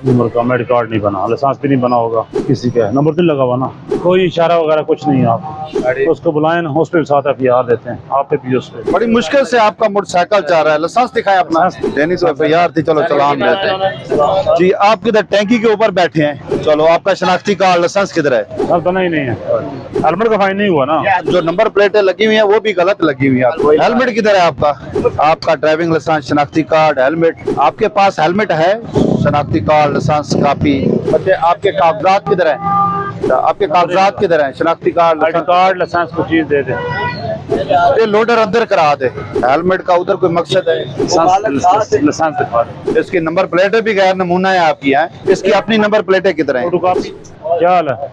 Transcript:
Number का medical card नहीं बना, लाइसेंस भी नहीं बना होगा किसी का, नंबर तो लगा हुआ ना, कोई इशारा वगैरह कुछ नहीं है। आप तो उसको बुलाएं ना, हॉस्पिटल साथ FIR देते हैं, आप पे भी उस पे। बड़ी मुश्किल से आपका मोटरसाइकिल जा रहा है, लाइसेंस दिखाए अपना, देनी तो FIR थी, चलो चलान देते हैं जी। आप किधर टैंकी के ऊपर बैठे हैं, चलो आपका शनाख्ती कार्ड लाइसेंस किधर है? सर बना ही नहीं है, हेलमेट का फाइन नहीं हुआ ना। जो नंबर प्लेटें लगी हुई हैं वो भी गलत लगी हुई हैं। हेलमेट किधर है आपका? आपका ड्राइविंग लाइसेंस, शनाख्ती कार्ड, हेलमेट, आपके पास हेलमेट है, शनाख्ती कार्ड, लाइसेंस, कॉपी, आपके कागजात किधर हैं? आपके कागजात किधर हैं? शनाख्ती कार्ड, कार्ड, लाइसेंस को चीज दे दे। ये लोडर अंदर करा दे। हेलमेट का उधर कोई मकसद है? लाइसेंस दिखा दे। इसकी नंबर प्लेटें भी गैर नमूना है आपकी हैं, इसकी अपनी नंबर प्लेटें किधर हैं? फोटो कॉपी क्या हाल है?